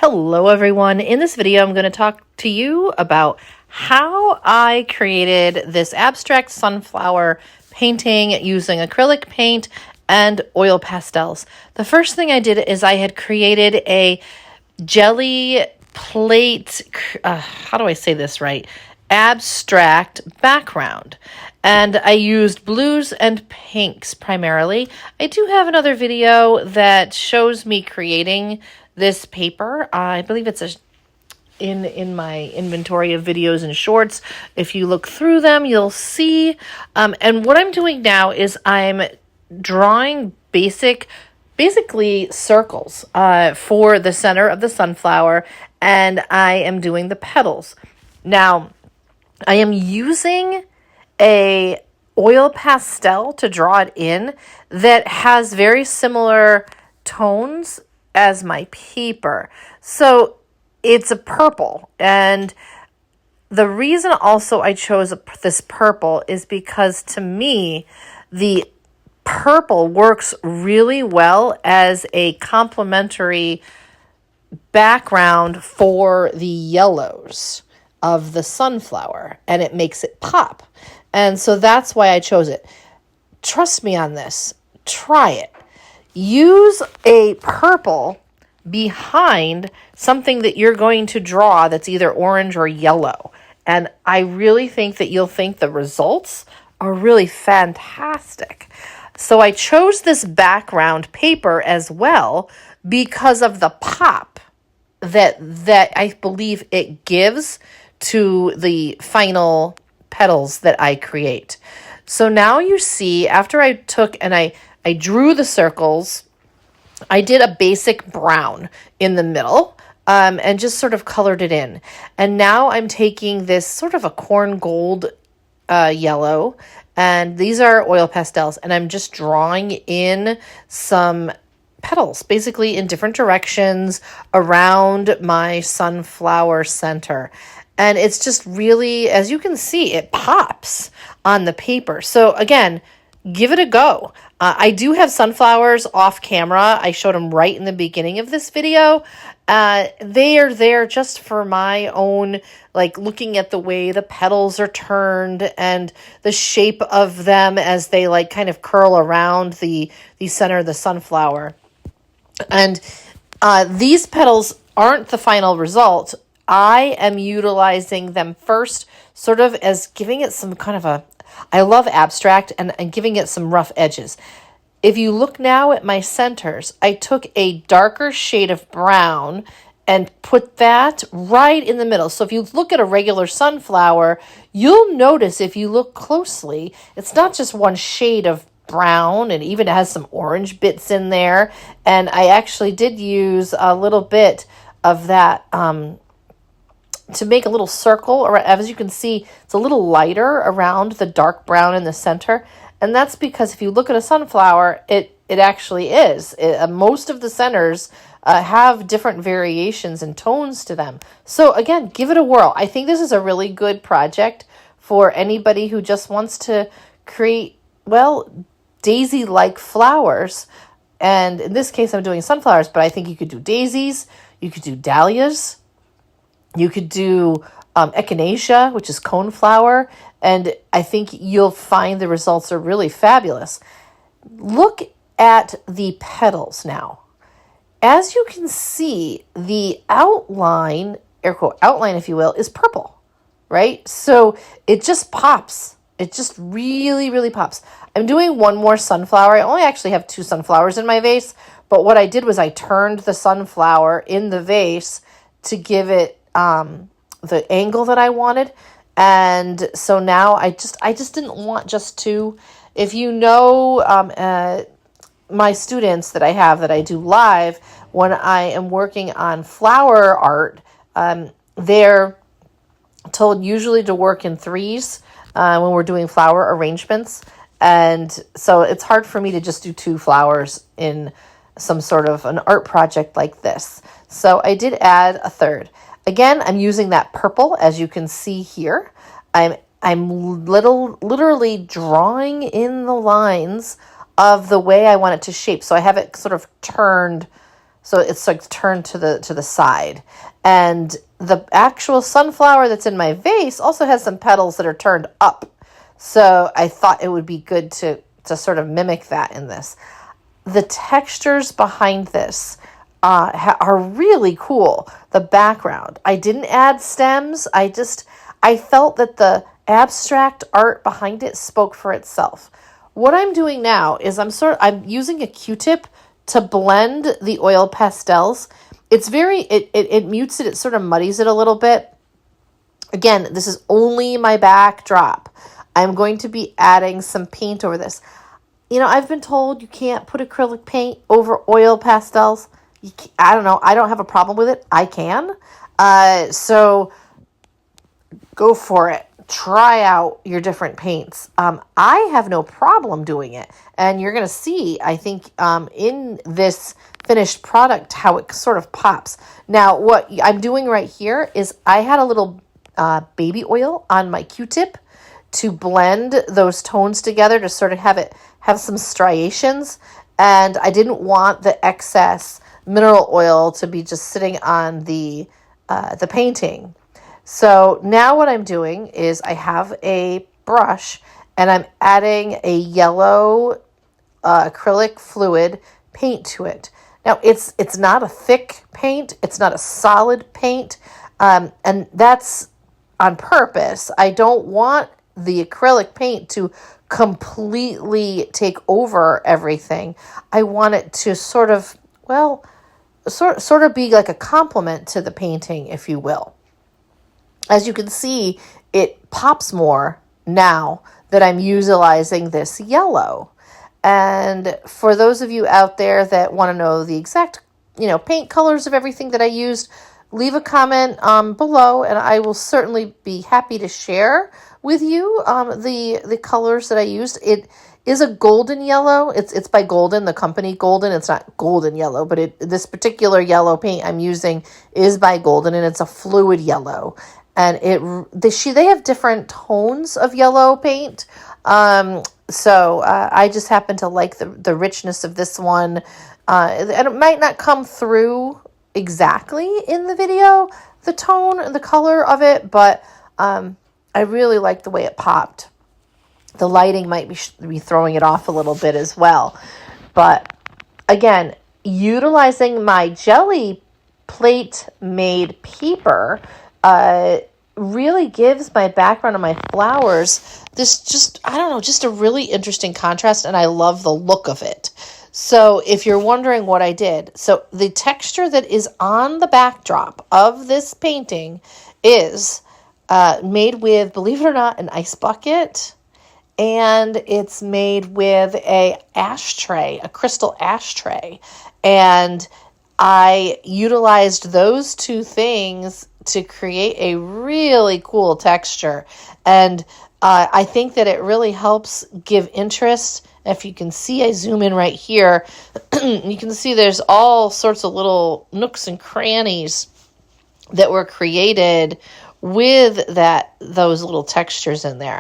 Hello everyone. In this video, I'm going to talk to you about how I created this abstract sunflower painting using acrylic paint and oil pastels. The first thing I did is I had created a jelly plate, how do I say this right? Abstract background. And I used blues and pinks primarily. I do have another video that shows me creating this paper. I believe it's in my inventory of videos and shorts. If you look through them, you'll see. And what I'm doing now is I'm drawing basically circles for the center of the sunflower, and I am doing the petals. Now, I am using a oil pastel to draw it in that has very similar tones as my paper. So it's a purple, and the reason also I chose this purple is because to me the purple works really well as a complementary background for the yellows of the sunflower, and it makes it pop. And so that's why I chose it. Trust me on this. Try it. Use a purple behind something that you're going to draw that's either orange or yellow. And I really think that you'll think the results are really fantastic. So I chose this background paper as well because of the pop that I believe it gives to the final petals that I create. So now you see, after I took and I drew the circles, I did a basic brown in the middle and just sort of colored it in. And now I'm taking this sort of a corn gold yellow, and these are oil pastels, and I'm just drawing in some petals, basically in different directions around my sunflower center. And it's just really, as you can see, it pops on the paper. So again, give it a go. I do have sunflowers off camera. I showed them right in the beginning of this video. They are there just for my own, like looking at the way the petals are turned and the shape of them as they like kind of curl around the center of the sunflower. And these petals aren't the final result. I am utilizing them first sort of as giving it some kind of I love abstract and giving it some rough edges. If you look now at my centers, I took a darker shade of brown and put that right in the middle. So if you look at a regular sunflower, you'll notice if you look closely, it's not just one shade of brown, and even has some orange bits in there. And I actually did use a little bit of that to make a little circle, or as you can see, it's a little lighter around the dark brown in the center. And that's because if you look at a sunflower, it actually is. Most of the centers have different variations and tones to them. So again, give it a whirl. I think this is a really good project for anybody who just wants to create, well, daisy-like flowers. And in this case, I'm doing sunflowers, but I think you could do daisies, you could do dahlias, you could do echinacea, which is coneflower, and I think you'll find the results are really fabulous. Look at the petals now. As you can see, the outline, air quote, outline, if you will, is purple, right? So it just pops. It just really, really pops. I'm doing one more sunflower. I only actually have 2 sunflowers in my vase, but what I did was I turned the sunflower in the vase to give it the angle that I wanted. And so now I just didn't want just 2. If you know my students that I have that I do live, when I am working on flower art, they're told usually to work in 3s when we're doing flower arrangements. And so it's hard for me to just do 2 flowers in some sort of an art project like this. So I did add a 3rd. Again, I'm using that purple, as you can see here. I'm literally drawing in the lines of the way I want it to shape. So I have it sort of turned So it's like turned to the side. And the actual sunflower that's in my vase also has some petals that are turned up. So I thought it would be good to sort of mimic that in this. The textures behind this are really cool. The background. I didn't add stems. I felt that the abstract art behind it spoke for itself. What I'm doing now is I'm using a Q-tip to blend the oil pastels. It mutes it, it sort of muddies it a little bit. Again, this is only my backdrop. I'm going to be adding some paint over this. I've been told you can't put acrylic paint over oil pastels. I don't know. I don't have a problem with it. I can. So go for it. Try out your different paints. I have no problem doing it. And you're going to see, I think, in this finished product, how it sort of pops. Now, what I'm doing right here is I had a little baby oil on my Q-tip to blend those tones together to sort of have some striations. And I didn't want the excess mineral oil to be just sitting on the painting. So now what I'm doing is I have a brush and I'm adding a yellow acrylic fluid paint to it. Now it's not a thick paint. It's not a solid paint. And that's on purpose. I don't want the acrylic paint to completely take over everything. I want it to sort of be like a complement to the painting, if you will. As you can see, it pops more now that I'm utilizing this yellow. And for those of you out there that want to know the exact, paint colors of everything that I used, leave a comment below, and I will certainly be happy to share with you the colors that I used. It is a golden yellow. It's by Golden, the company Golden. It's not golden yellow, but this particular yellow paint I'm using is by Golden, and it's a fluid yellow. And they have different tones of yellow paint. So I just happen to like the richness of this one. And it might not come through exactly in the video, the tone and the color of it, but I really like the way it popped. The lighting might be throwing it off a little bit as well. But again, utilizing my jelly plate made paper really gives my background and my flowers this just a really interesting contrast, and I love the look of it. So if you're wondering what I did, so the texture that is on the backdrop of this painting is made with, believe it or not, an ice bucket, and it's made with a crystal ashtray. And I utilized those two things to create a really cool texture. And I think that it really helps give interest. If you can see, I zoom in right here, you can see there's all sorts of little nooks and crannies that were created with those little textures in there.